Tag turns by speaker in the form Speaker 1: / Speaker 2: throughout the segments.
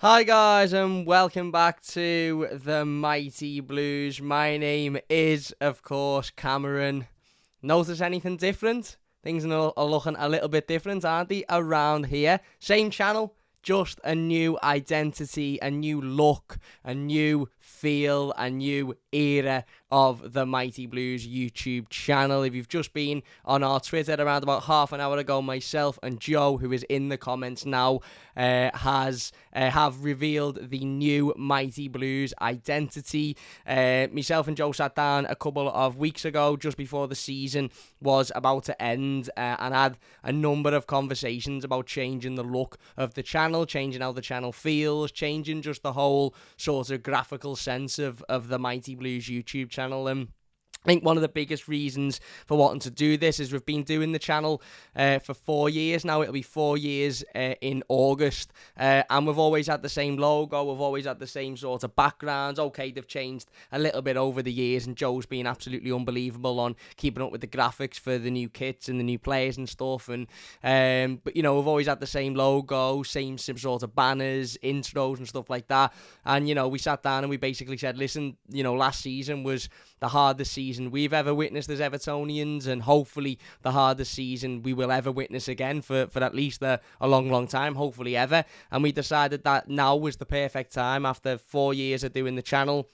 Speaker 1: Hi guys and welcome back to the Mighty Blues. My name is, of course, Cameron. Notice anything different? Things are looking a little bit different, aren't they, around here? Same channel, just a new identity, a new look, a new feel, a new era of the Mighty Blues YouTube channel. If you've just been on our Twitter around about half an hour ago, myself and Joe, who is in the comments now, have revealed the new Mighty Blues identity. Myself and Joe sat down a couple of weeks ago, just before the season was about to end, and had a number of conversations about changing the look of the channel, changing how the channel feels, changing just the whole sort of graphical sense of the Mighty Blues YouTube channel. I think one of the biggest reasons for wanting to do this is we've been doing the channel for 4 years now. It'll be 4 years in August, and we've always had the same logo. We've always had the same sort of backgrounds. Okay, they've changed a little bit over the years, and Joe's been absolutely unbelievable on keeping up with the graphics for the new kits and the new players and stuff. And but you know, we've always had the same logo, same sort of banners, intros and stuff like that. And you know, we sat down and we basically said, listen, you know, last season was the hardest season we've ever witnessed as Evertonians, and hopefully the hardest season we will ever witness again for at least a long time, hopefully ever. And we decided that now was the perfect time after 4 years of doing the channel.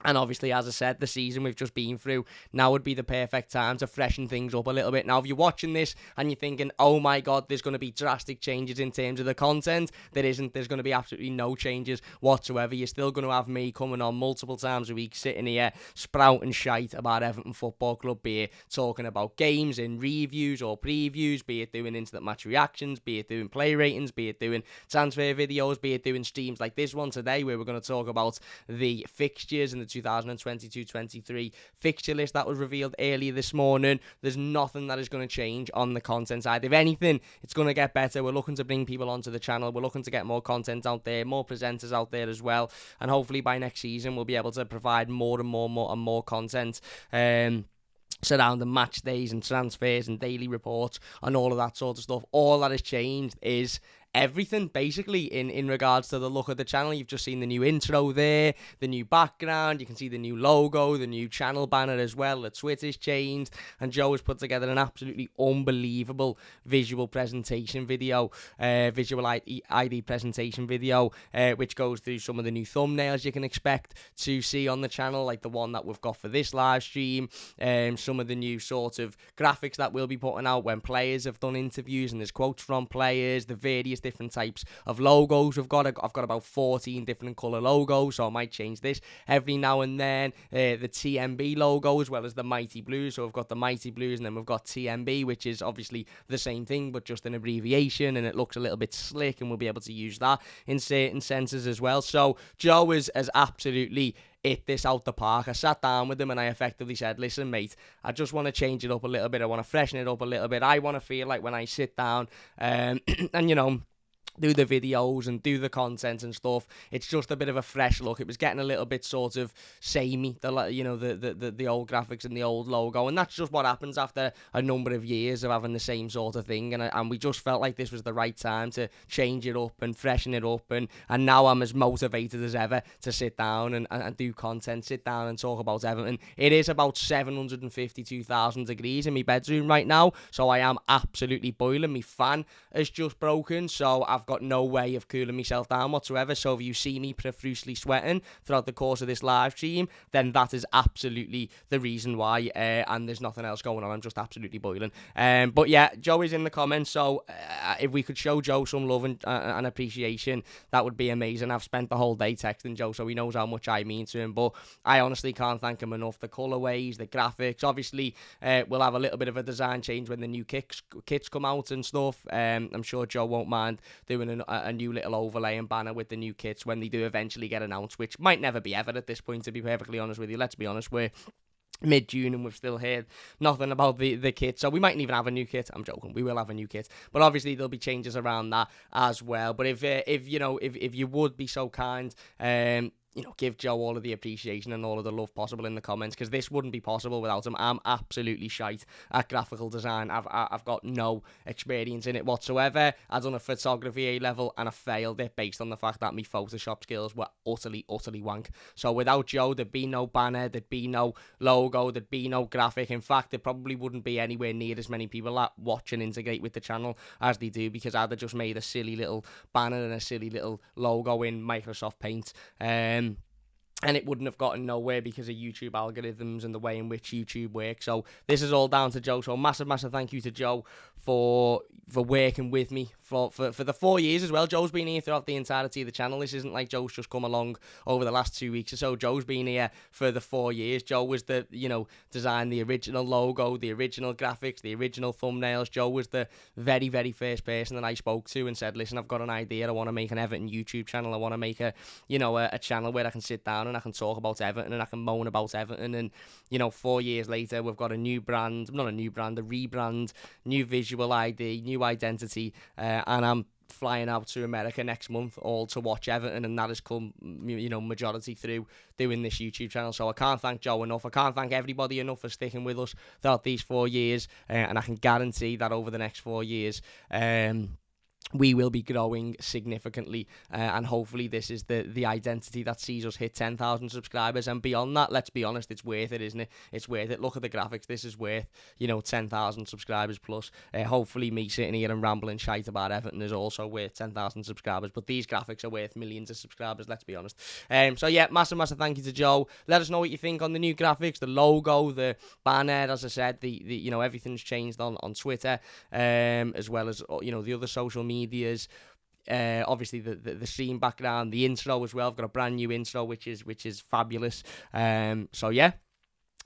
Speaker 1: And obviously, as I said, the season we've just been through, now would be the perfect time to freshen things up a little bit. Now, if you're watching this and you're thinking, oh my God, there's going to be drastic changes in terms of the content, there isn't. There's going to be absolutely no changes whatsoever. You're still going to have me coming on multiple times a week, sitting here, sprouting shite about Everton Football Club, be it talking about games in reviews or previews, be it doing instant match reactions, be it doing play ratings, be it doing transfer videos, be it doing streams like this one today, where we're going to talk about the fixtures and the 2022-23 fixture list that was revealed earlier this morning. There's nothing that is going to change on the content side. If anything, it's going to get better. We're looking to bring people onto the channel. We're looking to get more content out there, more presenters out there as well. And hopefully by next season, we'll be able to provide more and more content. Surrounding match days and transfers and daily reports and all of that sort of stuff. All that has changed is everything, basically, in regards to the look of the channel. You've just seen the new intro there, the new background, you can see the new logo, the new channel banner as well, the Twitter's changed, and Joe has put together an absolutely unbelievable visual presentation video, visual ID presentation video, which goes through some of the new thumbnails you can expect to see on the channel, like the one that we've got for this live stream, some of the new sort of graphics that we'll be putting out when players have done interviews and there's quotes from players, the various different types of logos I've got about 14 different colour logos, so I might change this every now and then. The TMB logo as well as the Mighty Blues, so we've got the Mighty Blues and then we've got TMB, which is obviously the same thing but just an abbreviation, and it looks a little bit slick, and we'll be able to use that in certain senses as well. So Joe has absolutely hit this out the park. I sat down with him and I effectively said, listen mate, I just want to change it up a little bit, I want to freshen it up a little bit, I want to feel like when I sit down and you know, do the videos and do the content and stuff, it's just a bit of a fresh look. It was getting a little bit sort of samey, the old graphics and the old logo, and that's just what happens after a number of years of having the same sort of thing, and we just felt like this was the right time to change it up and freshen it up, and now I'm as motivated as ever to sit down and do content, sit down and talk about Everton. It is about 752,000 degrees in my bedroom right now, so I am absolutely boiling. My fan has just broken, so I've got no way of cooling myself down whatsoever. So if you see me profusely sweating throughout the course of this live stream, then that is absolutely the reason why, and there's nothing else going on. I'm just absolutely boiling. But yeah, Joe is in the comments, so if we could show Joe some love and appreciation, that would be amazing. I've spent the whole day texting Joe, so he knows how much I mean to him, but I honestly can't thank him enough. The colourways, the graphics, obviously we'll have a little bit of a design change when the new kits come out and stuff. I'm sure Joe won't mind doing a new little overlay and banner with the new kits when they do eventually get announced, which might never be ever at this point, to be perfectly honest with you. Let's be honest, we're mid-June and we've still heard nothing about the kit, so we mightn't even have a new kit. I'm joking, we will have a new kit, but obviously there'll be changes around that as well. But if you would be so kind, give Joe all of the appreciation and all of the love possible in the comments, because this wouldn't be possible without him. I'm absolutely shite at graphical design. I've got no experience in it whatsoever. I've done a photography A level and I failed it based on the fact that my Photoshop skills were utterly wank. So without Joe, there'd be no banner, there'd be no logo, there'd be no graphic. In fact, there probably wouldn't be anywhere near as many people that watch and integrate with the channel as they do, because I'd have just made a silly little banner and a silly little logo in Microsoft Paint. And it wouldn't have gotten nowhere because of YouTube algorithms and the way in which YouTube works. So this is all down to Joe. So massive thank you to Joe for working with me for the 4 years as well. Joe's been here throughout the entirety of the channel. This isn't like Joe's just come along over the last 2 weeks or so. Joe's been here for the 4 years. Joe was the, designed the original logo, the original graphics, the original thumbnails. Joe was the very first person that I spoke to and said, listen, I've got an idea. I want to make an Everton YouTube channel. I want to make a channel where I can sit down and I can talk about Everton and I can moan about Everton. And 4 years later, we've got a rebrand, new visual ID, new identity, and I'm flying out to America next month all to watch Everton, and that has come majority through doing this YouTube channel. So I can't thank Joe enough. I can't thank everybody enough for sticking with us throughout these 4 years, and I can guarantee that over the next 4 years we will be growing significantly, and hopefully this is the identity that sees us hit 10,000 subscribers and beyond that. Let's be honest, it's worth it, isn't it? It's worth it. Look at the graphics. This is worth 10,000 subscribers plus. Hopefully me sitting here and rambling shite about Everton is also worth 10,000 subscribers, but these graphics are worth millions of subscribers, let's be honest. So yeah, massive thank you to Joe. Let us know what you think on the new graphics, the logo, the banner. As I said, the everything's changed on Twitter, as well as the other social medias. Obviously the stream background, the intro as well. I've got a brand new intro which is fabulous. So yeah,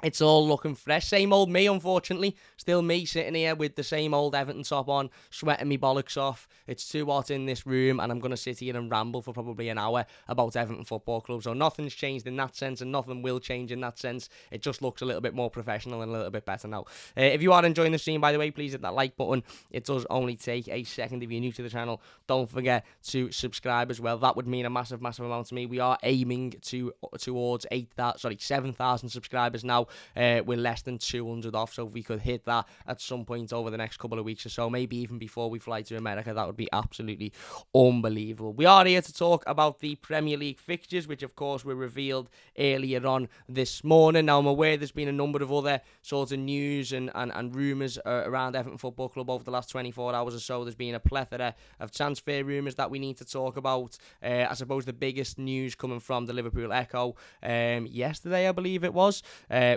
Speaker 1: it's all looking fresh. Same old me, unfortunately. Still me sitting here with the same old Everton top on, sweating me bollocks off. It's too hot in this room, and I'm going to sit here and ramble for probably an hour about Everton Football Club. So nothing's changed in that sense, and nothing will change in that sense. It just looks a little bit more professional and a little bit better now. If you are enjoying the stream, by the way, please hit that like button. It does only take a second if you're new to the channel. Don't forget to subscribe as well. That would mean a massive amount to me. We are aiming towards 7,000 subscribers now. We're less than 200 off, so if we could hit that at some point over the next couple of weeks or so, maybe even before we fly to America, that would be absolutely unbelievable. We are here to talk about the Premier League fixtures, which of course were revealed earlier on this morning. Now I'm aware there's been a number of other sorts of news and rumours around Everton Football Club over the last 24 hours or so. There's been a plethora of transfer rumours that we need to talk about. I suppose the biggest news coming from the Liverpool Echo yesterday, I believe it was,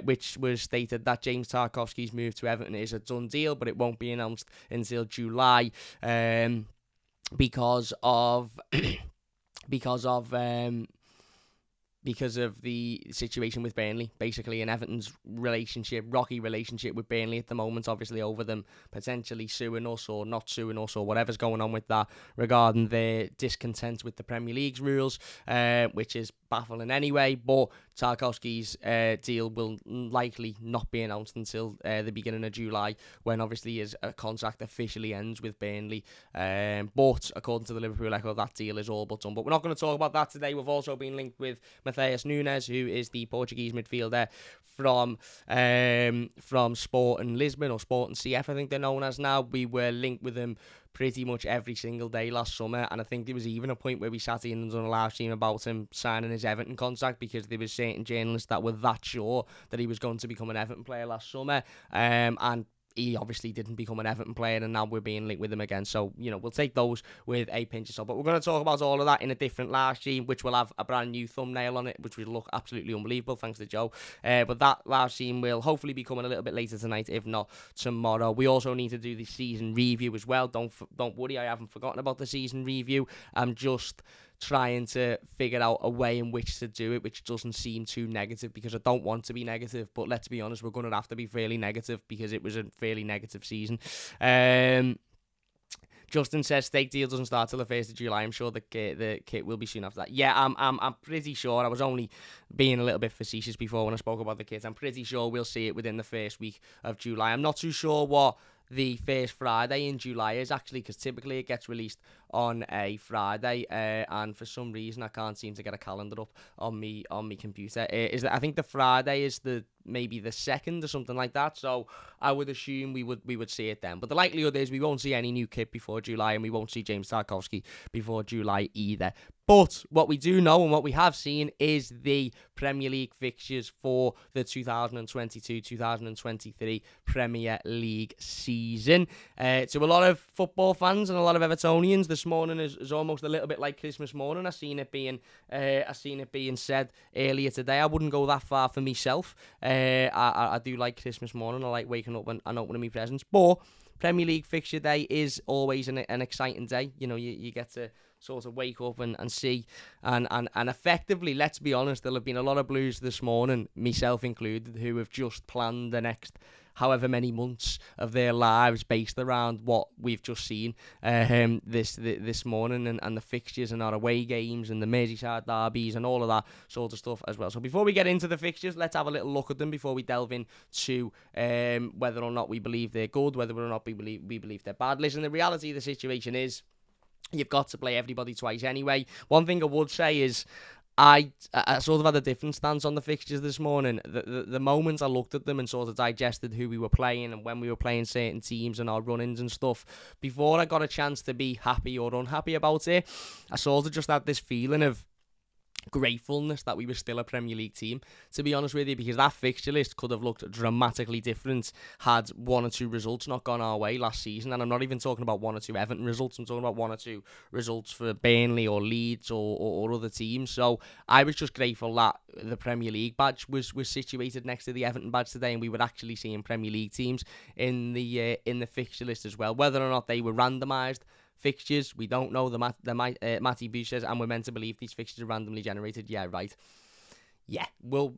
Speaker 1: which was stated that James Tarkowski's move to Everton is a done deal, but it won't be announced until July, because of the situation with Burnley, basically, and Everton's rocky relationship with Burnley at the moment, obviously over them potentially suing us or not suing us or whatever's going on with that regarding their discontent with the Premier League's rules, which is baffling anyway. But Tarkowski's deal will likely not be announced until the beginning of July, when obviously his contract officially ends with Burnley. But according to the Liverpool Echo, that deal is all but done. But we're not going to talk about that today. We've also been linked with Matheus Nunes, who is the Portuguese midfielder from Sporting Lisbon, or Sporting CF, I think they're known as now. We were linked with him pretty much every single day last summer, and I think there was even a point where we sat in and done a live stream about him signing his Everton contract, because there was certain journalists that were that sure that he was going to become an Everton player last summer, and he obviously didn't become an Everton player, and now we're being linked with him again. So, we'll take those with a pinch of salt. But we're going to talk about all of that in a different live stream, which will have a brand new thumbnail on it, which will look absolutely unbelievable, thanks to Joe. But that live stream will hopefully be coming a little bit later tonight, if not tomorrow. We also need to do the season review as well. Don't worry, I haven't forgotten about the season review. I'm just trying to figure out a way in which to do it which doesn't seem too negative, because I don't want to be negative, but let's be honest, we're going to have to be fairly negative because it was a fairly negative season. Justin says stake deal doesn't start till the 1st of July. I'm sure the kit will be soon after that. Yeah, I'm pretty sure. I was only being a little bit facetious before when I spoke about the kit. I'm pretty sure we'll see it within the first week of July. I'm not too sure what the first Friday in July is, actually, because typically it gets released on a Friday, and for some reason I can't seem to get a calendar up on me computer. Is that I think the Friday is maybe the 2nd or something like that. So I would assume we would see it then. But the likelihood is we won't see any new kit before July, and we won't see James Tarkowski before July either. But what we do know and what we have seen is the Premier League fixtures for the 2022-2023 Premier League season. To a lot of football fans and a lot of Evertonians, this morning is almost a little bit like Christmas morning. I seen it being said earlier today. I wouldn't go that far for myself. I do like Christmas morning. I like waking up and opening my presents. But Premier League fixture day is always an exciting day. You know, you get to sort of wake up and see and effectively, let's be honest, there'll have been a lot of Blues this morning, myself included, who have just planned the next however many months of their lives based around what we've just seen this morning and the fixtures and our away games and the Merseyside derbies and all of that sort of stuff as well. So before we get into the fixtures, let's have a little look at them before we delve into whether or not we believe they're good, whether or not we believe they're bad. Listen, the reality of the situation is you've got to play everybody twice anyway. One thing I would say is I sort of had a different stance on the fixtures this morning. The moment I looked at them and sort of digested who we were playing and when we were playing certain teams and our run-ins and stuff, before I got a chance to be happy or unhappy about it, I sort of just had this feeling of gratefulness that we were still a Premier League team, to be honest with you, because that fixture list could have looked dramatically different had one or two results not gone our way last season. And I'm not even talking about one or two Everton results, I'm talking about one or two results for Burnley or Leeds or other teams. So I was just grateful that the Premier League badge was situated next to the Everton badge today, and we were actually seeing Premier League teams in the fixture list as well. Whether or not they were randomised fixtures, we don't know. TheMightyBlues says, and we're meant to believe these fixtures are randomly generated. Yeah, right. Yeah, we'll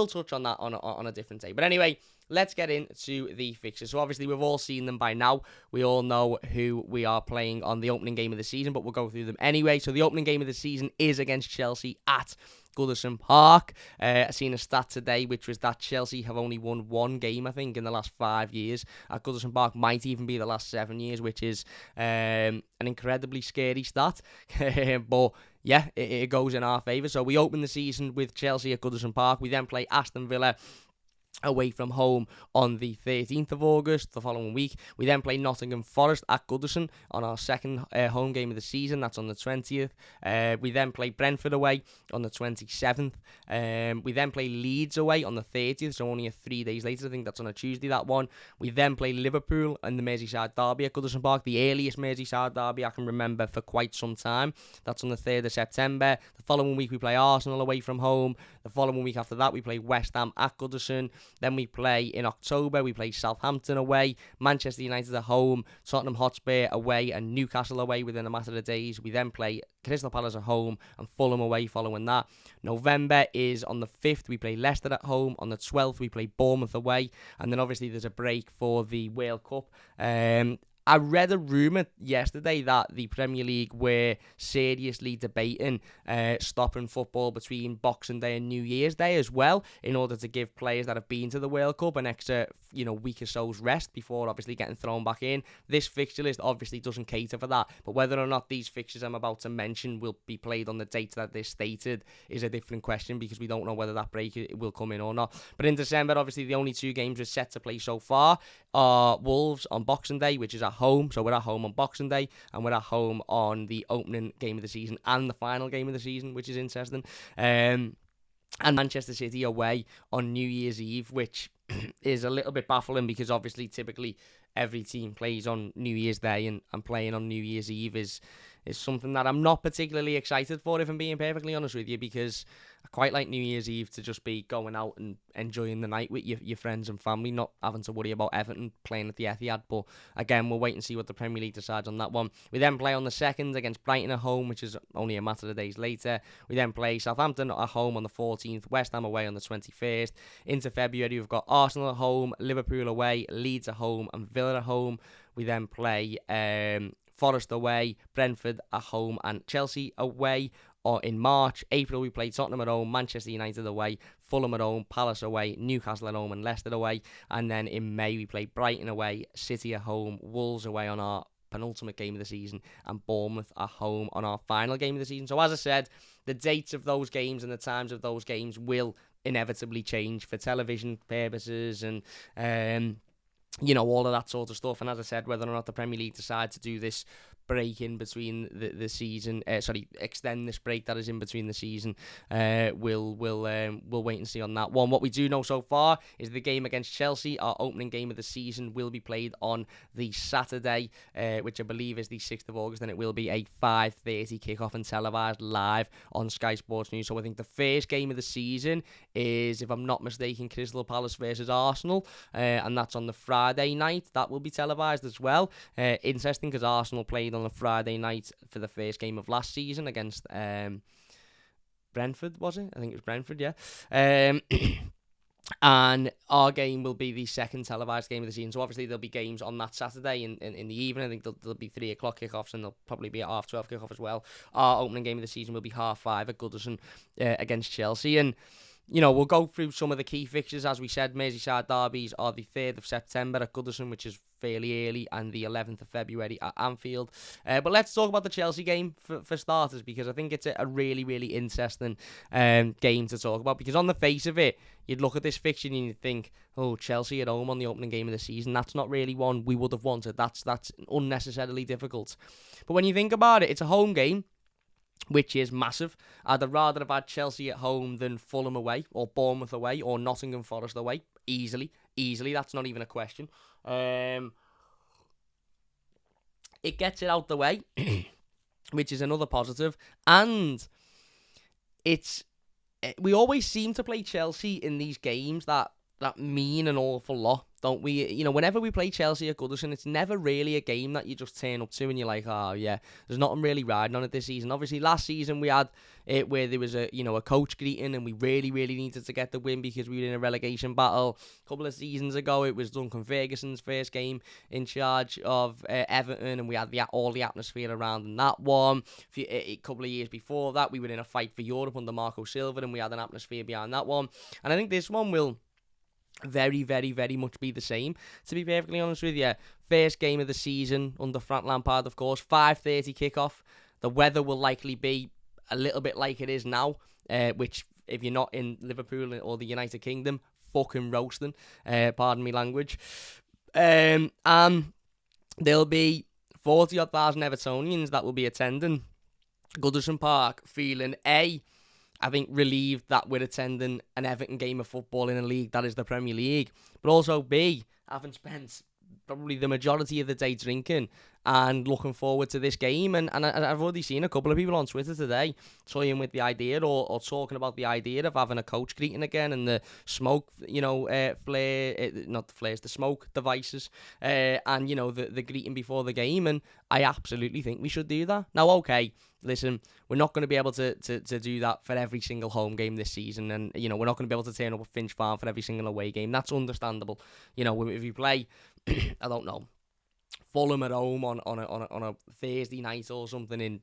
Speaker 1: touch on that on a different day. But anyway, let's get into the fixtures. So obviously we've all seen them by now. We all know who we are playing on the opening game of the season, but we'll go through them anyway. So the opening game of the season is against Chelsea at Goodison Park. I seen a stat today, which was that Chelsea have only won one game, I think, in the last 5 years at Goodison Park. Might even be the last 7 years, which is an incredibly scary stat. But yeah, it goes in our favour. So we open the season with Chelsea at Goodison Park. We then play Aston Villa away from home on the 13th of August, the following week. We then play Nottingham Forest at Goodison on our second home game of the season. That's on the 20th. We then play Brentford away on the 27th. We then play Leeds away on the 30th, so only 3 days later. I think that's on a Tuesday, that one. We then play Liverpool in the Merseyside derby at Goodison Park, the earliest Merseyside derby I can remember for quite some time. That's on the 3rd of September. The following week we play Arsenal away from home. The following week after that we play West Ham at Goodison. Then we play in October, we play Southampton away, Manchester United at home, Tottenham Hotspur away and Newcastle away within a matter of days. We then play Crystal Palace at home and Fulham away following that. November is on the 5th, we play Leicester at home. On the 12th, we play Bournemouth away. And then obviously there's a break for the World Cup. I read a rumour yesterday that the Premier League were seriously debating stopping football between Boxing Day and New Year's Day as well, in order to give players that have been to the World Cup an extra, week or so's rest before obviously getting thrown back in. This fixture list obviously doesn't cater for that, but whether or not these fixtures I'm about to mention will be played on the dates that they're stated is a different question, because we don't know whether that break will come in or not. But in December, obviously the only two games we're set to play so far are Wolves on Boxing Day, which is at home, so we're at home on Boxing Day, and we're at home on the opening game of the season and the final game of the season, which is interesting. And Manchester City away on New Year's Eve, which is a little bit baffling, because obviously typically every team plays on New Year's Day, and playing on New Year's Eve is something that I'm not particularly excited for, if I'm being perfectly honest with you, because I quite like New Year's Eve to just be going out and enjoying the night with your friends and family, not having to worry about Everton playing at the Etihad. But again, we'll wait and see what the Premier League decides on that one. We then play on the 2nd against Brighton at home, which is only a matter of days later. We then play Southampton at home on the 14th, West Ham away on the 21st. Into February, we've got Arsenal at home, Liverpool away, Leeds at home, and Villa at home. We then play Forest away, Brentford at home, and Chelsea away. Or in March. April, we play Tottenham at home, Manchester United away, Fulham at home, Palace away, Newcastle at home, and Leicester away. And then in May, we play Brighton away, City at home, Wolves away on our penultimate game of the season, and Bournemouth are home on our final game of the season. So as I said, the dates of those games and the times of those games will inevitably change for television purposes and all of that sort of stuff. And as I said, whether or not the Premier League decide to do this break in between the season, extend this break that is in between the season, we'll wait and see on that one. What we do know so far is the game against Chelsea, our opening game of the season, will be played on the Saturday, which I believe is the 6th of August, and it will be a 5:30 kickoff and televised live on Sky Sports News. So I think the first game of the season is, if I'm not mistaken, Crystal Palace versus Arsenal, and that's on the Friday night. That will be televised as well. Interesting, because Arsenal played on a Friday night for the first game of last season against Brentford, was it? I think it was Brentford, yeah. And our game will be the second televised game of the season. So obviously there'll be games on that Saturday in the evening. I think there'll be 3 o'clock kickoffs, and there'll probably be a 12:30 kickoff as well. Our opening game of the season will be 5:30 at Goodison against Chelsea. And we'll go through some of the key fixtures. As we said, Merseyside derbies are the 3rd of September at Goodison, which is fairly early, and the 11th of February at Anfield. But let's talk about the Chelsea game for starters, because I think it's a really, really interesting game to talk about. Because on the face of it, you'd look at this fixture and you'd think, oh, Chelsea at home on the opening game of the season, that's not really one we would have wanted. That's unnecessarily difficult. But when you think about it, it's a home game, which is massive. I'd rather have had Chelsea at home than Fulham away, or Bournemouth away, or Nottingham Forest away. Easily. That's not even a question. It gets it out the way, which is another positive. And we always seem to play Chelsea in these games that mean an awful lot, don't we? Whenever we play Chelsea at Goodison, it's never really a game that you just turn up to and you're like, oh yeah, there's nothing really riding on it this season. Obviously, last season we had it where there was a coach greeting, and we really, really needed to get the win because we were in a relegation battle. A couple of seasons ago, it was Duncan Ferguson's first game in charge of Everton, and we had all the atmosphere around in that one. A couple of years before that, we were in a fight for Europe under Marco Silva, and we had an atmosphere behind that one. And I think this one will very, very, very much be the same, to be perfectly honest with you. First game of the season under Frank Lampard, of course. 5:30 kickoff. The weather will likely be a little bit like it is now, which, if you're not in Liverpool or the United Kingdom, fucking roasting, pardon me language. And there'll be 40,000 Evertonians that will be attending Goodison Park, feeling I think relieved that we're attending an Everton game of football in a league that is the Premier League, but also B, having spent probably the majority of the day drinking and looking forward to this game. And I've already seen a couple of people on Twitter today toying with the idea or talking about the idea of having a coach greeting again, and the smoke, flare, not the flares, the smoke devices, and, the greeting before the game. And I absolutely think we should do that. Now, okay, listen, we're not going to be able to do that for every single home game this season, and we're not going to be able to turn up at Finch Farm for every single away game. That's understandable. If you play, I don't know, Fulham at home on a Thursday night or something in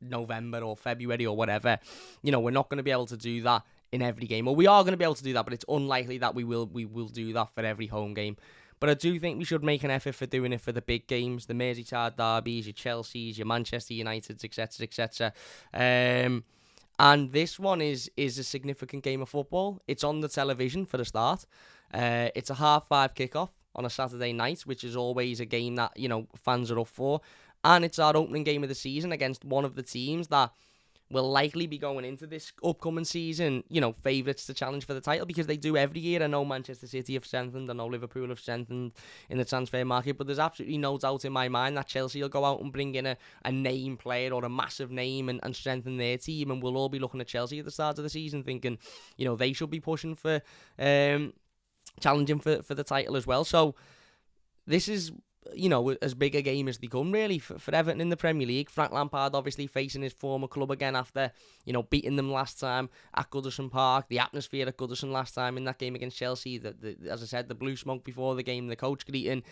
Speaker 1: November or February or whatever, we're not going to be able to do that in every game. Or we are going to be able to do that, but it's unlikely that we will do that for every home game. But I do think we should make an effort for doing it for the big games, the Merseyside derbies, your Chelseas, your Manchester Uniteds, etc., etc. And this one is a significant game of football. It's on the television for the start. It's a 5:30 kickoff on a Saturday night, which is always a game that, fans are up for. And it's our opening game of the season against one of the teams that will likely be going into this upcoming season, favourites to challenge for the title, because they do every year. I know Manchester City have strengthened, I know Liverpool have strengthened in the transfer market, but there's absolutely no doubt in my mind that Chelsea will go out and bring in a name player or a massive name and strengthen their team, and we'll all be looking at Chelsea at the start of the season thinking, they should be pushing for challenging for the title as well. So this is, as big a game as they come, really, for Everton in the Premier League. Frank Lampard obviously facing his former club again after, beating them last time at Goodison Park. The atmosphere at Goodison last time in that game against Chelsea, as I said, the blue smoke before the game, the coach greeting.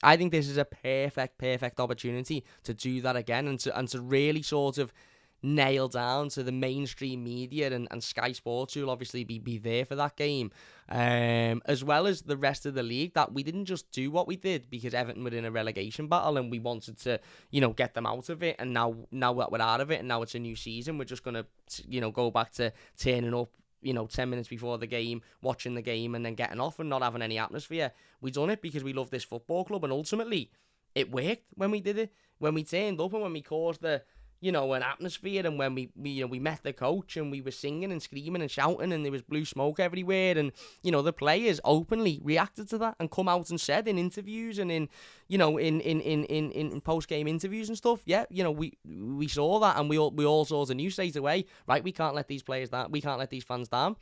Speaker 1: I think this is a perfect opportunity to do that again, and to really sort of nailed down to the mainstream media and Sky Sports, who will obviously be there for that game, as well as the rest of the league, that we didn't just do what we did because Everton were in a relegation battle and we wanted to, get them out of it, and now that we're out of it and now it's a new season, we're just going to, go back to turning up, 10 minutes before the game, watching the game and then getting off and not having any atmosphere. We done it because we love this football club, and ultimately it worked when we did it. When we turned up and when we caused an atmosphere, and when we met the coach and we were singing and screaming and shouting and there was blue smoke everywhere, and the players openly reacted to that and come out and said in interviews and in post-game interviews and stuff, we saw that, and we all saw the news straight away, right? We can't let these players down, we can't let these fans down.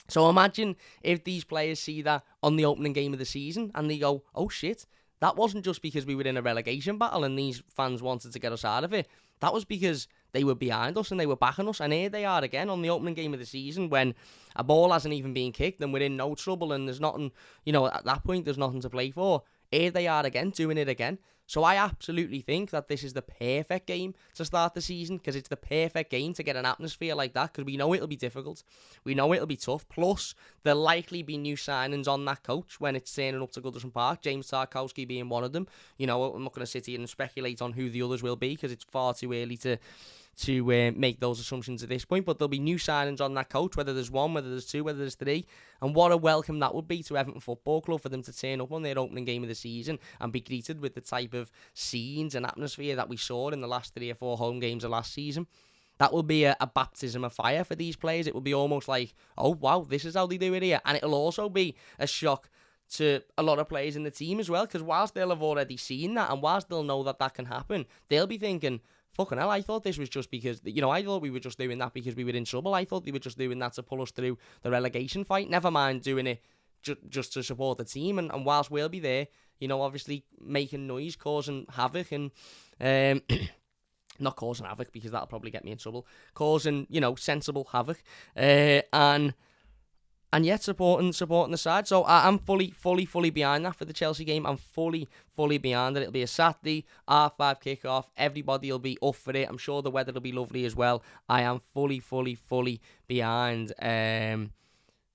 Speaker 1: So imagine if these players see that on the opening game of the season and they go, oh shit, that wasn't just because we were in a relegation battle and these fans wanted to get us out of it. That was because they were behind us and they were backing us. And here they are again on the opening game of the season when a ball hasn't even been kicked and we're in no trouble and there's nothing, at that point, there's nothing to play for. Here they are again, doing it again. So I absolutely think that this is the perfect game to start the season, because it's the perfect game to get an atmosphere like that, because we know it'll be difficult. We know it'll be tough. Plus, there'll likely be new signings on that coach when it's turning up to Goodison Park, James Tarkowski being one of them. I'm not going to sit here and speculate on who the others will be, because it's far too early to make those assumptions at this point, but there'll be new signings on that coach, whether there's one, whether there's two, whether there's three, and what a welcome that would be to Everton Football Club for them to turn up on their opening game of the season and be greeted with the type of scenes and atmosphere that we saw in the last 3 or 4 home games of last season. That will be a baptism of fire for these players. It will be almost like, oh wow, this is how they do it here, and it'll also be a shock to a lot of players in the team as well, because whilst they'll have already seen that and whilst they'll know that can happen, they'll be thinking, fucking hell, I thought this was just because, I thought we were just doing that because we were in trouble. I thought they were just doing that to pull us through the relegation fight. Never mind doing it just to support the team. And whilst we'll be there, obviously making noise, causing havoc, and not causing havoc because that'll probably get me in trouble, causing, sensible havoc, and yet supporting the side. So I'm fully behind that for the Chelsea game. I'm fully behind it. It'll be a Saturday, R5 kickoff. Everybody will be up for it. I'm sure the weather will be lovely as well. I am fully behind, doing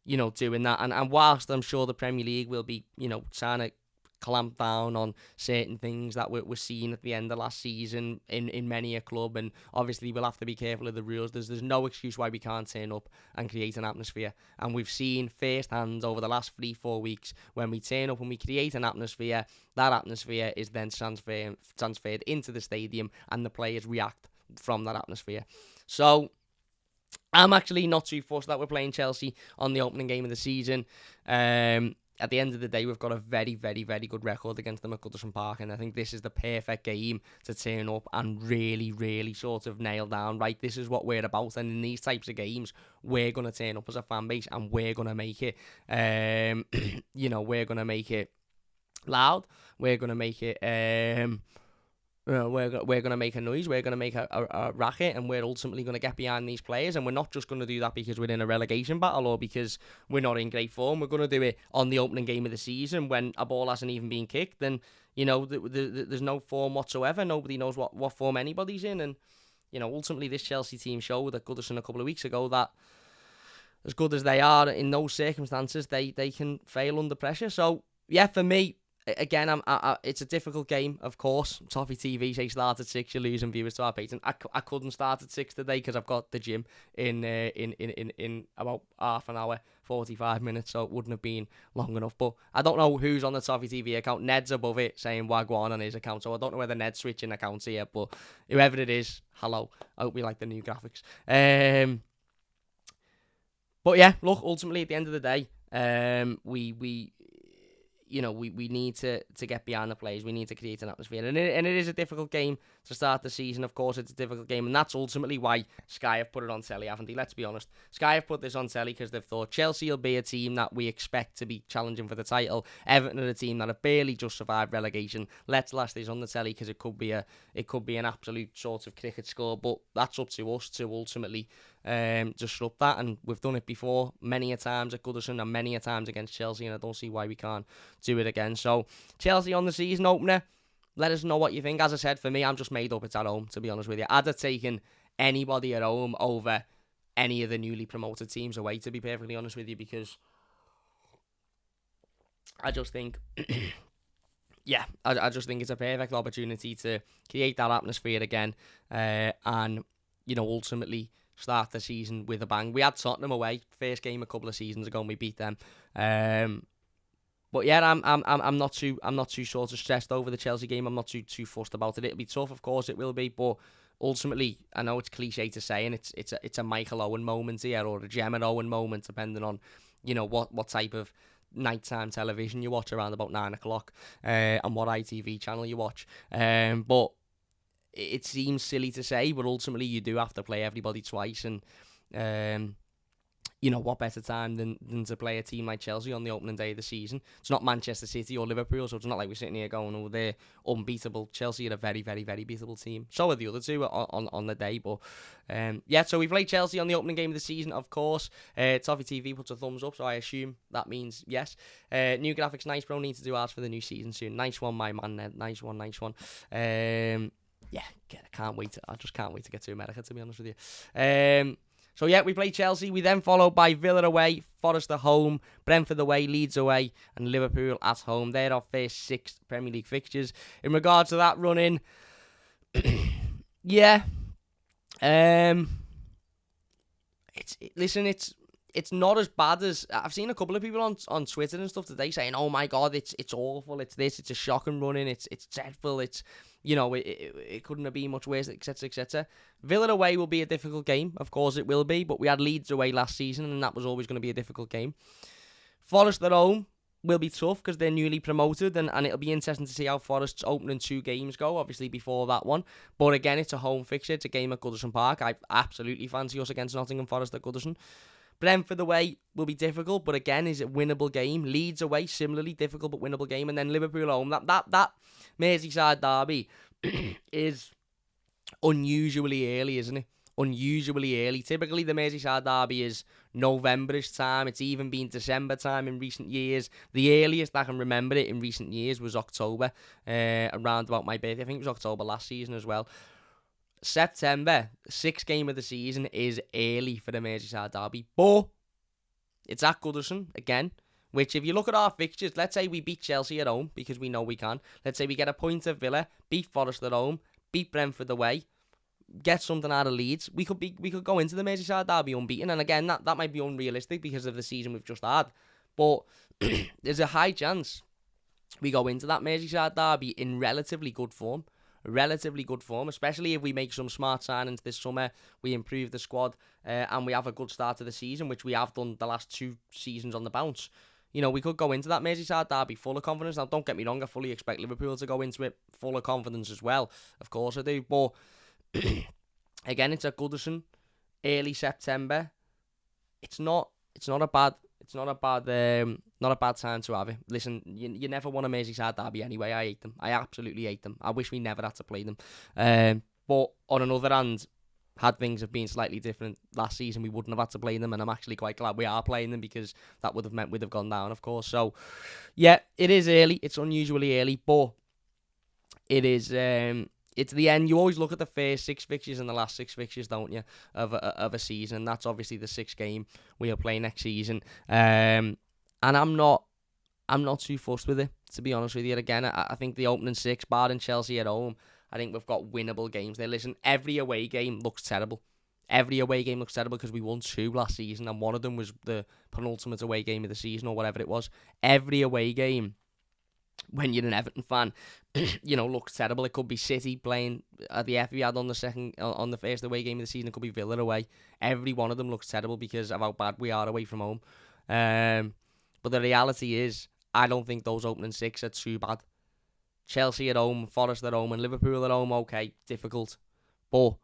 Speaker 1: that. And whilst I'm sure the Premier League will be, trying to clamp down on certain things that we're seeing at the end of last season in many a club, and obviously we'll have to be careful of the rules. There's no excuse why we can't turn up and create an atmosphere, and we've seen firsthand over the last 3-4 weeks, when we turn up and we create an atmosphere, that atmosphere is then transferred into the stadium and the players react from that atmosphere. So I'm actually not too fussed that we're playing Chelsea on the opening game of the season. At the end of the day, we've got a very, very, very good record against them at Goodison Park, and I think this is the perfect game to turn up and really, really sort of nail down, right, this is what we're about, and in these types of games, we're going to turn up as a fan base, and we're going to make it, we're going to make it loud, we're going to make it, we're going to make a noise, we're going to make a racket, and we're ultimately going to get behind these players, and we're not just going to do that because we're in a relegation battle or because we're not in great form. We're going to do it on the opening game of the season when a ball hasn't even been kicked, and there's no form whatsoever. Nobody knows what form anybody's in, and ultimately this Chelsea team showed at Goodison a couple of weeks ago that as good as they are in those circumstances, they can fail under pressure. So yeah, for me, again, it's a difficult game, of course. Toffee TV say start at 6, you're losing viewers to our Patreon. I couldn't start at 6 today because I've got the gym in about half an hour, 45 minutes, so it wouldn't have been long enough. But I don't know who's on the Toffee TV account. Ned's above it saying Wagwan on his account, so I don't know whether Ned's switching accounts here, but whoever it is, hello. I hope we like the new graphics. But yeah, look, ultimately at the end of the day, we need to get behind the players. We need to create an atmosphere. And it is a difficult game to start the season. Of course, it's a difficult game. And that's ultimately why Sky have put it on telly, haven't they? Let's be honest. Sky have put this on telly because they've thought Chelsea will be a team that we expect to be challenging for the title. Everton are a team that have barely just survived relegation. Let's last this on the telly because it could be an absolute sort of cricket score. But that's up to us to ultimately disrupt that, and we've done it before many a times at Goodison and many a times against Chelsea, and I don't see why we can't do it again. So Chelsea on the season opener, let us know what you think. As I said, for me, I'm just made up it's at home, to be honest with you. I'd have taken anybody at home over any of the newly promoted teams away, to be perfectly honest with you, because I just think, yeah, I just think it's a perfect opportunity to create that atmosphere again, and, ultimately start the season with a bang. We had Tottenham away, first game a couple of seasons ago, and we beat them. But yeah, I'm not too sort of stressed over the Chelsea game. I'm not too fussed about it. It'll be tough, of course it will be, but ultimately, I know it's cliche to say, and it's a Michael Owen moment here, or a Gemma Owen moment, depending on what type of nighttime television you watch around about 9 o'clock, and what ITV channel you watch. But it seems silly to say, but ultimately you do have to play everybody twice, and what better time than to play a team like Chelsea on the opening day of the season. It's not Manchester City or Liverpool, so it's not like we're sitting here going, oh, they're unbeatable. Chelsea are a very, very, very beatable team. So are the other two on the day. But so we played Chelsea on the opening game of the season, of course. Toffee TV puts a thumbs up, so I assume that means yes. New graphics, nice, bro. Need to do ads for the new season soon. Nice one, my man, Ned. Nice one. I can't wait. I just can't wait to get to America, to be honest with you. So yeah, we played Chelsea. We then followed by Villa away, Forest at home, Brentford away, Leeds away, and Liverpool at home. They're our first 6 Premier League fixtures. In regards to that run-in, yeah, it's not as bad as I've seen a couple of people on Twitter and stuff today saying, "Oh my God, it's awful. It's this. It's a shocking run-in. It's dreadful. It's it couldn't have been much worse, etc., etc." Villa away will be a difficult game, of course it will be, but we had Leeds away last season, and that was always going to be a difficult game. Forest at home will be tough because they're newly promoted, and it'll be interesting to see how Forest's opening 2 games go, obviously before that one. But again, it's a home fixture. It's a game at Goodison Park. I absolutely fancy us against Nottingham Forest at Goodison. Brentford away will be difficult, but again, is a winnable game. Leeds away, similarly difficult but winnable game. And then Liverpool at home. That Merseyside derby is unusually early, isn't it? Unusually early. Typically, the Merseyside derby is November-ish time. It's even been December time in recent years. The earliest I can remember it in recent years was October, around about my birthday. I think it was October last season as well. September, 6th game of the season, is early for the Merseyside derby, but it's at Goodison again, which if you look at our fixtures, let's say we beat Chelsea at home, because we know we can. Let's say we get a point at Villa, beat Forest at home, beat Brentford away, get something out of Leeds, we could go into the Merseyside derby unbeaten, and again, that might be unrealistic because of the season we've just had, but there's a high chance we go into that Merseyside derby in relatively good form, especially if we make some smart signings this summer, we improve the squad, and we have a good start to the season, which we have done the last 2 seasons on the bounce. We could go into that Merseyside derby full of confidence. Now, don't get me wrong, I fully expect Liverpool to go into it full of confidence as well. Of course I do, but again, it's at Goodison, early September. It's not a bad time to have it. Listen, you never want a Merseyside derby anyway. I hate them. I absolutely hate them. I wish we never had to play them. But on another hand, had things have been slightly different last season, we wouldn't have had to play them, and I'm actually quite glad we are playing them, because that would have meant we'd have gone down, of course. So, yeah, it is early. It's unusually early, but it is. It's the end. You always look at the first 6 fixtures and the last 6 fixtures, don't you, of a season, and that's obviously the 6th game we'll play next season. And I'm not too fussed with it, to be honest with you. Again, I think the opening 6, barring Chelsea at home, I think we've got winnable games there. Listen, every away game looks terrible. Every away game looks terrible because we won 2 last season, and one of them was the penultimate away game of the season, or whatever it was. Every away game, when you're an Everton fan, looks terrible. It could be City playing at the Etihad on the first away game of the season. It could be Villa away. Every one of them looks terrible because of how bad we are away from home. But the reality is, I don't think those opening 6 are too bad. Chelsea at home, Forest at home, and Liverpool at home, okay, difficult. But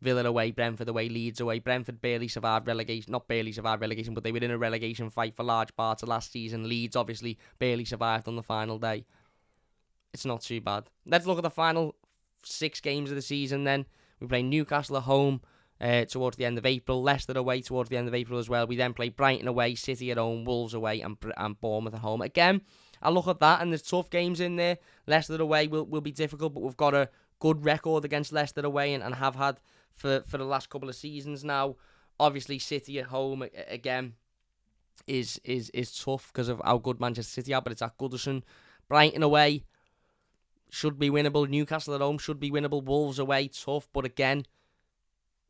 Speaker 1: Villa away, Brentford away, Leeds away. Brentford barely survived relegation. Not barely survived relegation, but they were in a relegation fight for large parts of last season. Leeds obviously barely survived on the final day. It's not too bad. Let's look at the final 6 games of the season then. We play Newcastle at home towards the end of April. Leicester away towards the end of April as well. We then play Brighton away, City at home, Wolves away, and Bournemouth at home. Again, I look at that, and there's tough games in there. Leicester away will be difficult, but we've got a good record against Leicester away, and have had for the last couple of seasons now. Obviously, City at home again is tough because of how good Manchester City are, but it's at Goodison. Brighton away should be winnable. Newcastle at home should be winnable. Wolves away, tough, but again,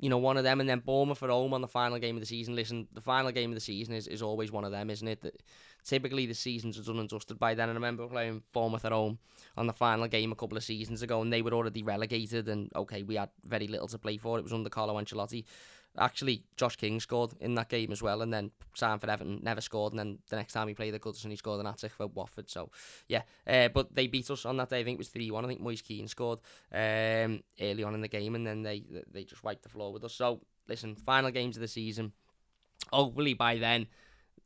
Speaker 1: one of them. And then Bournemouth at home on the final game of the season. Listen, the final game of the season is always one of them, isn't it? Typically, the seasons are done and dusted by then. And I remember playing Bournemouth at home on the final game a couple of seasons ago, and they were already relegated, and okay, we had very little to play for. It was under Carlo Ancelotti. Actually, Josh King scored in that game as well, and then signed for Everton, never scored, and then the next time he played at Goodison, he scored an hat-trick for Watford. So, yeah, but they beat us on that day. I think it was 3-1. I think Moise Keane scored early on in the game, and then they just wiped the floor with us. So, listen, final games of the season. Hopefully by then,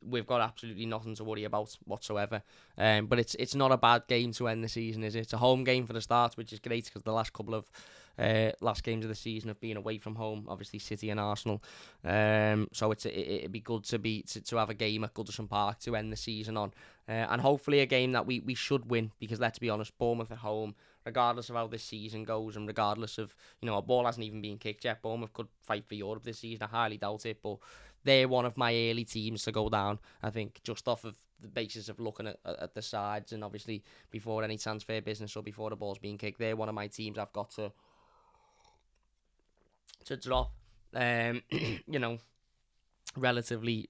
Speaker 1: we've got absolutely nothing to worry about whatsoever. But it's not a bad game to end the season, is it? It's a home game for the start, which is great because the last couple of last games of the season have been away from home, obviously City and Arsenal. So it'd be good to have a game at Goodison Park to end the season on, and hopefully a game that we should win, because let's be honest, Bournemouth at home, regardless of how this season goes, and regardless of, a ball hasn't even been kicked yet, Bournemouth could fight for Europe this season. I highly doubt it, but they're one of my early teams to go down, I think, just off of the basis of looking at the sides, and obviously before any transfer business or before the ball's being kicked, they're one of my teams I've got to drop, relatively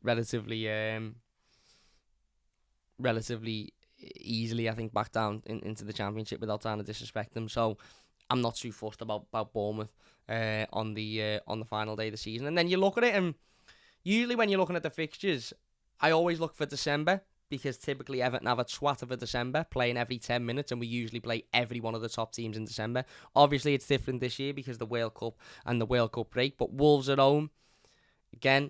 Speaker 1: easily, I think, back down into the Championship without trying to disrespect them. So I'm not too fussed about Bournemouth on the final day of the season. And then you look at it, and usually when you're looking at the fixtures, I always look for December, because typically Everton have a twat of a December, playing every 10 minutes, and we usually play every one of the top teams in December. Obviously, it's different this year because the World Cup and the World Cup break, but Wolves at home, again,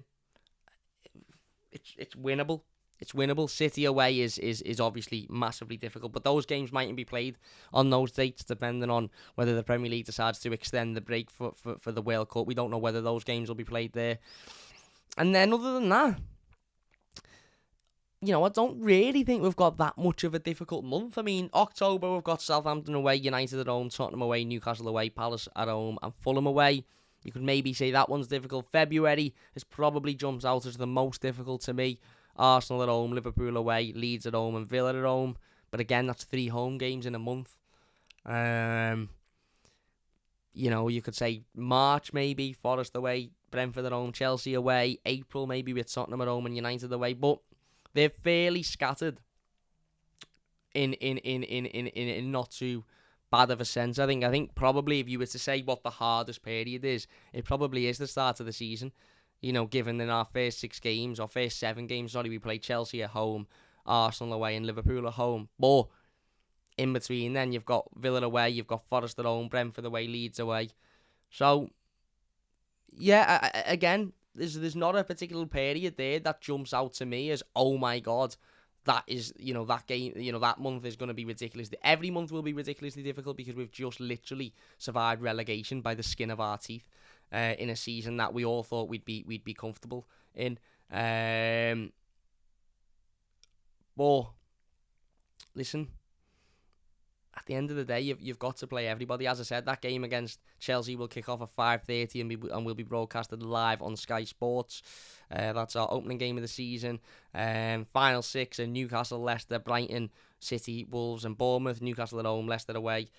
Speaker 1: it's winnable. It's winnable. City away is obviously massively difficult, but those games mightn't be played on those dates, depending on whether the Premier League decides to extend the break for the World Cup. We don't know whether those games will be played there. And then other than that, I don't really think we've got that much of a difficult month. I mean, October, we've got Southampton away, United at home, Tottenham away, Newcastle away, Palace at home, and Fulham away. You could maybe say that one's difficult. February has probably jumps out as the most difficult to me. Arsenal at home, Liverpool away, Leeds at home, and Villa at home. But again, that's 3 home games in a month. You could say March maybe, Forest away, Brentford at home, Chelsea away. April maybe with Tottenham at home and United away. But they're fairly scattered in not too bad of a sense. I think probably if you were to say what the hardest period is, it probably is the start of the season. Given in our first 6 games, or first 7 games, we played Chelsea at home, Arsenal away, and Liverpool at home. But in between then, you've got Villa away, you've got Forest at home, Brentford away, Leeds away. So, yeah, again, there's not a particular period there that jumps out to me as, oh my God, that is, that game, that month is going to be ridiculous. Every month will be ridiculously difficult because we've just literally survived relegation by the skin of our teeth in a season that we all thought we'd be comfortable in. But listen, at the end of the day, you've got to play everybody. As I said, that game against Chelsea will kick off at 5:30 and will be broadcasted live on Sky Sports. That's our opening game of the season. Final 6 are Newcastle, Leicester, Brighton, City, Wolves, and Bournemouth. Newcastle at home, Leicester away,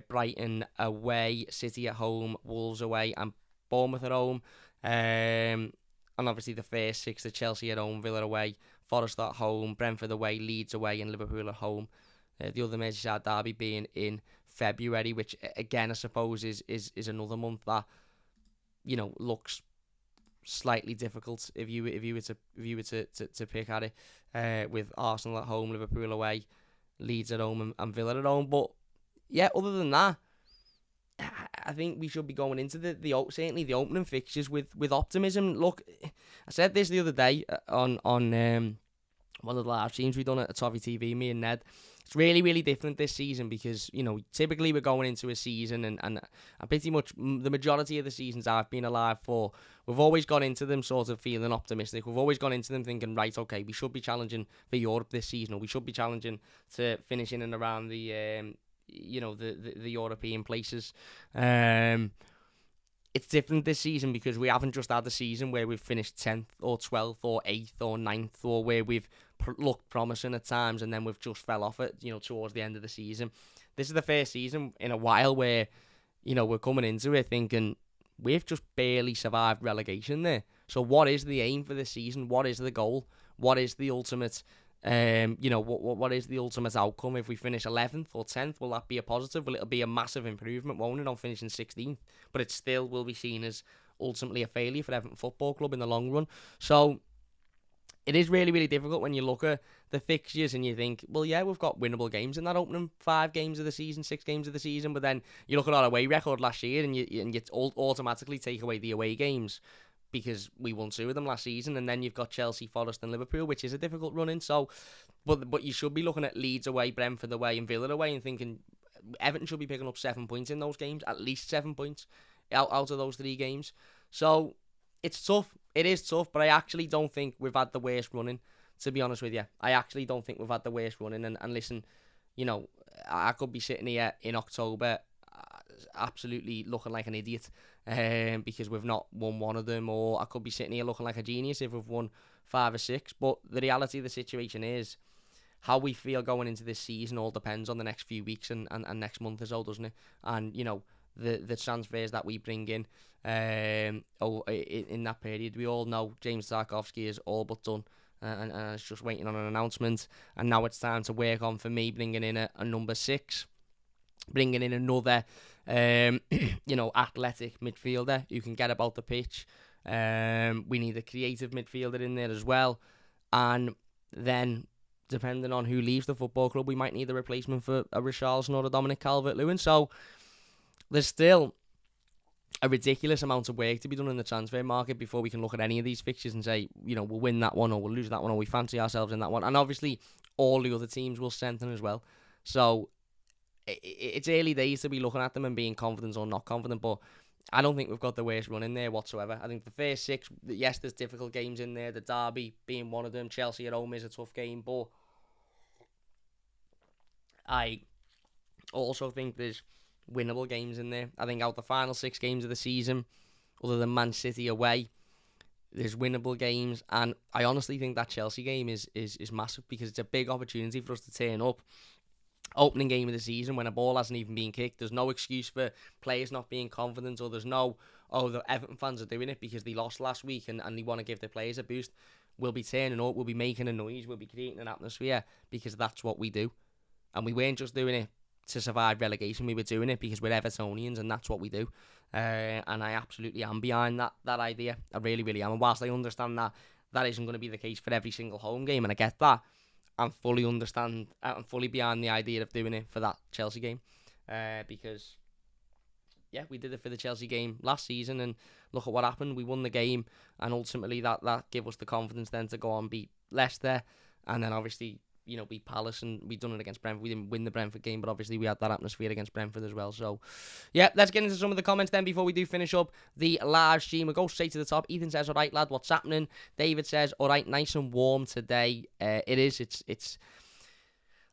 Speaker 1: Brighton away, City at home, Wolves away, and Bournemouth at home. And obviously the first 6 are Chelsea at home, Villa away, Forest at home, Brentford away, Leeds away, and Liverpool at home. The other Merseyside derby being in February, which again I suppose is another month that looks slightly difficult if you were to pick at it, with Arsenal at home, Liverpool away, Leeds at home, and Villa at home. But yeah, other than that, I think we should be going into certainly the opening fixtures with optimism. Look, I said this the other day on one of the live streams we done at Toffee TV, me and Ned. It's really, really different this season because, typically we're going into a season and pretty much the majority of the seasons I've been alive for, we've always gone into them sort of feeling optimistic. We've always gone into them thinking, right, okay, we should be challenging for Europe this season, or we should be challenging to finish in and around the European places. it's different this season because we haven't just had a season where we've finished 10th or 12th or 8th or 9th, or where we've looked promising at times and then we've just fell off it, towards the end of the season. This is the first season in a while where, we're coming into it thinking we've just barely survived relegation there. So what is the aim for this season? What is the goal? What is the ultimate, what is the ultimate outcome? If we finish 11th or 10th, will that be a positive? Will it be a massive improvement, won't it, on finishing 16th? But it still will be seen as ultimately a failure for Everton Football Club in the long run. So it is really, really difficult when you look at the fixtures and you think, well, yeah, we've got winnable games in that opening 5 games of the season, 6 games of the season, but then you look at our away record last year and you automatically take away the away games because we won 2 of them last season, and then you've got Chelsea, Forest and Liverpool, which is a difficult run in. So, but you should be looking at Leeds away, Brentford away and Villa away and thinking Everton should be picking up 7 points in those games, at least 7 points out of those 3 games. So it's tough. It is tough, but I actually don't think we've had the worst running, to be honest with you. I actually don't think we've had the worst running. And listen, I could be sitting here in October absolutely looking like an idiot because we've not won one of them, or I could be sitting here looking like a genius if we've won 5 or 6. But the reality of the situation is how we feel going into this season all depends on the next few weeks and next month or so, doesn't it? And, the transfers that we bring in in that period. We all know James Tarkowski is all but done and it's just waiting on an announcement. And now it's time to work on, for me, bringing in a number 6, bringing in another, athletic midfielder who can get about the pitch. We need a creative midfielder in there as well. And then, depending on who leaves the football club, we might need a replacement for a Richarlison or a Dominic Calvert-Lewin. So there's still a ridiculous amount of work to be done in the transfer market before we can look at any of these fixtures and say, we'll win that one or we'll lose that one or we fancy ourselves in that one. And obviously, all the other teams will strengthen as well. So it's early days to be looking at them and being confident or not confident, but I don't think we've got the worst run in there whatsoever. I think the first 6, yes, there's difficult games in there, the derby being one of them. Chelsea at home is a tough game, but I also think there's winnable games in there. I think out the final 6 games of the season, other than Man City away, there's winnable games, and I honestly think that Chelsea game is massive because it's a big opportunity for us to turn up. Opening game of the season when a ball hasn't even been kicked. There's no excuse for players not being confident, or there's no, the Everton fans are doing it because they lost last week and they want to give their players a boost. We'll be turning up, we'll be making a noise, we'll be creating an atmosphere because that's what we do. And we weren't just doing it to survive relegation, we were doing it because we're Evertonians and that's what we do. And I absolutely am behind that idea. I really, really am. And whilst I understand that isn't going to be the case for every single home game, and I get that, I'm fully behind the idea of doing it for that Chelsea game. Because, yeah, we did it for the Chelsea game last season, and look at what happened. We won the game, and ultimately that gave us the confidence then to go on beat Leicester, and then obviously, beat Palace, and we done it against Brentford. We didn't win the Brentford game, but obviously we had that atmosphere against Brentford as well. So, yeah, let's get into some of the comments then before we do finish up the live stream. We'll go straight to the top. Ethan says, all right, lad, what's happening? David says, all right, nice and warm today. It is. It's.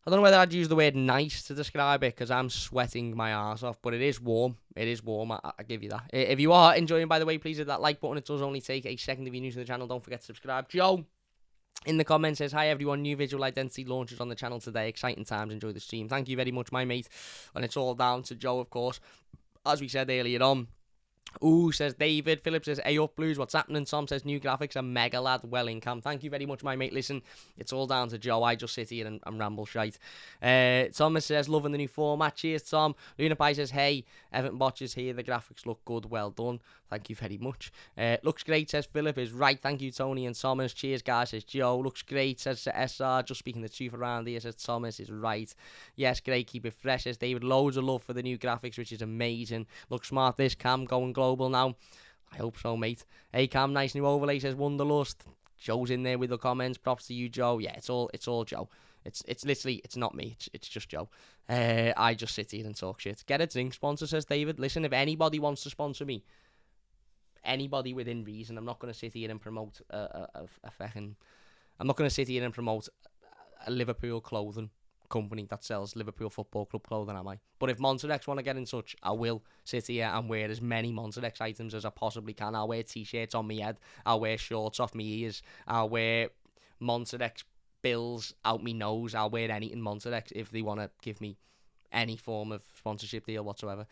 Speaker 1: I don't know whether I'd use the word nice to describe it because I'm sweating my arse off, but it is warm. It is warm. I give you that. If you are enjoying, by the way, please hit that like button. It does only take a second if you're new to the channel. Don't forget to subscribe. Joe in the comments says, hi everyone, new visual identity launches on the channel today. Exciting times, enjoy the stream. Thank you very much, my mate. And it's all down to Joe, of course. As we said earlier on. Ooh, says David. Philip says, hey up, Blues, what's happening? Tom says, new graphics are mega, lad. Well in camp. Thank you very much, my mate. Listen, it's all down to Joe. I just sit here and ramble shite. Thomas says, loving the new format. Cheers, Tom. Luna Pie says, hey, Everton Botches here. The graphics look good. Well done. Thank you very much. Looks great, says Philip. Is right. Thank you, Tony and Thomas. Cheers, guys, says Joe. Looks great, says SR. Just speaking the truth around here, says Thomas. Is right. Yes, great. Keep it fresh, says David. Loads of love for the new graphics, which is amazing. Looks smart, this Cam. Going global now. I hope so, mate. Hey, Cam, nice new overlay, says Wonderlust. Joe's in there with the comments. Props to you, Joe. Yeah, it's all Joe. It's literally, it's not me. It's just Joe. I just sit here and talk shit. Get a drink sponsor, says David. Listen, if anybody wants to sponsor me, anybody within reason, I'm not going to sit here and promote I'm not going to sit here and promote a Liverpool clothing company that sells Liverpool Football Club clothing, am I? But if Monterex want to get in touch, I will sit here and wear as many Monterex items as I possibly can. I'll wear t-shirts on my head. I'll wear shorts off my ears. I'll wear Monterex bills out my nose. I'll wear anything Monterex if they want to give me any form of sponsorship deal whatsoever.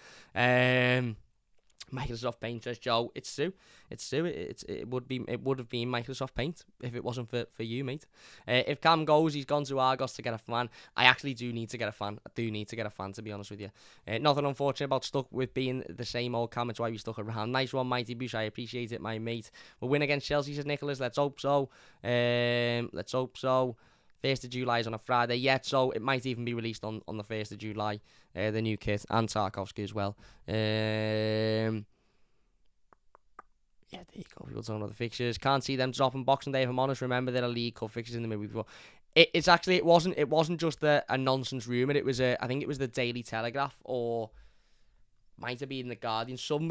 Speaker 1: Microsoft Paint, says Joe. It's true. It would have been Microsoft Paint if it wasn't for you, mate. If Cam goes, he's gone to Argos to get a fan. I actually do need to get a fan. I do need to get a fan, to be honest with you. Nothing unfortunate about stuck with being the same old Cam. It's why we stuck around. Nice one, Mighty Bush. I appreciate it, my mate. We'll win against Chelsea, says Nicholas. Let's hope so. Let's hope so. 1st of July is on a Friday yet, so it might even be released on the 1st of July, the new kit, and Tarkovsky as well. Yeah, there you go. People talking about the fixtures. Can't see them dropping Boxing Day, if I'm honest. Remember, there are League Cup fixtures in the midweek before. It wasn't just a nonsense rumour. I think it was the Daily Telegraph, or might have been the Guardian. Some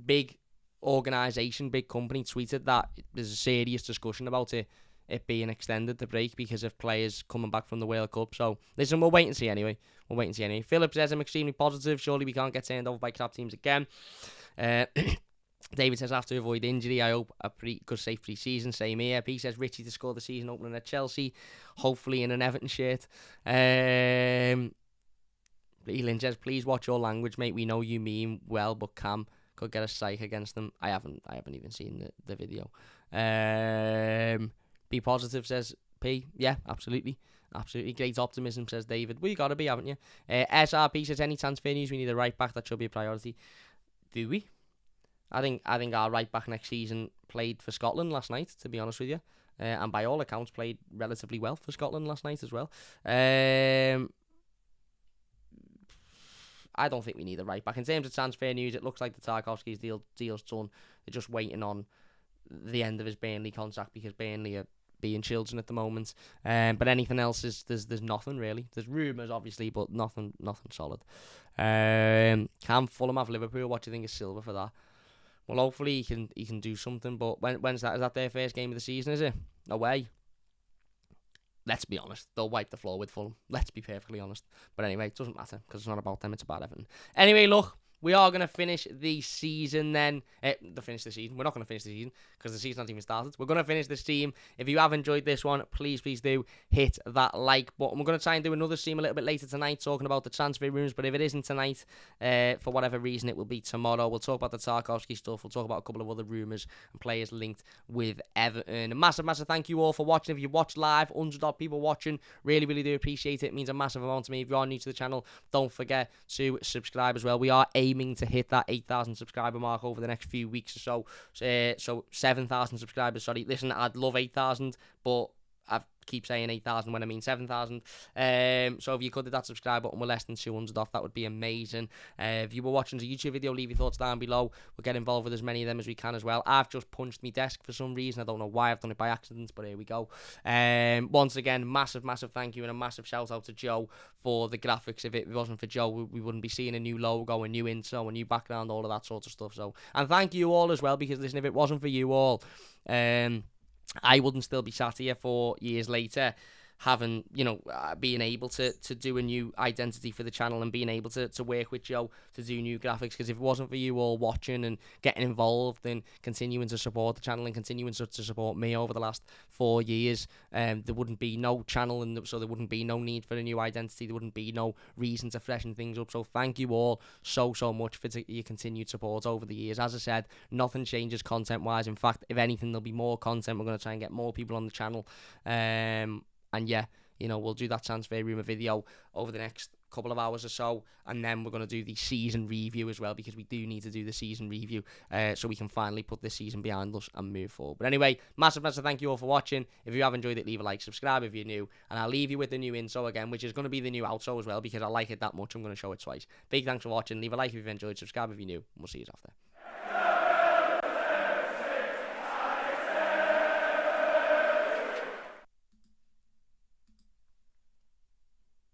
Speaker 1: big organisation, big company tweeted that there's a serious discussion about it being extended, the break, because of players coming back from the World Cup. So listen, we'll wait and see anyway. Philip says I'm extremely positive. Surely we can't get turned over by crap teams again. David says I have to avoid injury. I hope a pretty good safe pre-season. Same here. P says Richie to score the season opener at Chelsea, hopefully in an Everton shirt. Lynn says please watch your language, mate. We know you mean well, but Cam could get a psych against them. I haven't even seen the video. Be positive, says P. Yeah, absolutely. Great optimism, says David. Well, you got to be, haven't you? SRP says any transfer news, we need a right back. That should be a priority. Do we? I think our right back next season played for Scotland last night, to be honest with you. And by all accounts played relatively well for Scotland last night as well. I don't think we need a right back. In terms of transfer news, it looks like the Tarkovsky's deal's done. They're just waiting on the end of his Burnley contract, because Burnley are being children at the moment. But anything else there's nothing really. There's rumours obviously, but nothing solid. Can Fulham have Liverpool? What do you think is Silva for that? Well, hopefully he can do something. But when's that? Is that their first game of the season? Is it away? Let's be honest, they'll wipe the floor with Fulham. Let's be perfectly honest. But anyway, it doesn't matter because it's not about them. It's about Everton. Anyway, look. We are going to finish the season then. We're not going to finish the season because the season's not even started. We're going to finish this team. If you have enjoyed this one, please do hit that like button. We're going to try and do another stream a little bit later tonight talking about the transfer rooms. But if it isn't tonight, for whatever reason, it will be tomorrow. We'll talk about the Tarkovsky stuff. We'll talk about a couple of other rumours and players linked with Everton. A massive thank you all for watching. If you watch live, 100 people watching, really do appreciate it. It means a massive amount to me. If you are new to the channel, don't forget to subscribe as well. We are aiming to hit that 8,000 subscriber mark over the next few weeks or so. So 7,000 subscribers, sorry. Listen, I'd love 8,000, but I keep saying 8,000 when I mean 7,000. So if you could hit that subscribe button, we're less than 200 off. That would be amazing. If you were watching the YouTube video, leave your thoughts down below. We'll get involved with as many of them as we can as well. I've just punched my desk for some reason. I don't know why. I've done it by accident, but here we go. Once again, massive thank you and a massive shout out to Joe for the graphics. If it wasn't for Joe, we wouldn't be seeing a new logo, a new intro, a new background, all of that sort of stuff. So, and thank you all as well, because listen, if it wasn't for you all, I wouldn't still be sat here 4 years later, having, being able to do a new identity for the channel and being able to work with Joe to do new graphics. Because if it wasn't for you all watching and getting involved and continuing to support the channel and continuing to support me over the last 4 years, there wouldn't be no channel, and so there wouldn't be no need for a new identity. There wouldn't be no reason to freshen things up. So thank you all so much for your continued support over the years. As I said, nothing changes content wise. In fact, if anything, there'll be more content. We're going to try and get more people on the channel. And yeah, we'll do that transfer rumour video over the next couple of hours or so, and then we're going to do the season review as well, because we do need to do the season review so we can finally put this season behind us and move forward. But anyway, massive thank you all for watching. If you have enjoyed it, leave a like, subscribe if you're new, and I'll leave you with the new intro again, which is going to be the new outro as well, because I like it that much. I'm going to show it twice. Big thanks for watching. Leave a like if you've enjoyed, subscribe if you're new, and we'll see you after.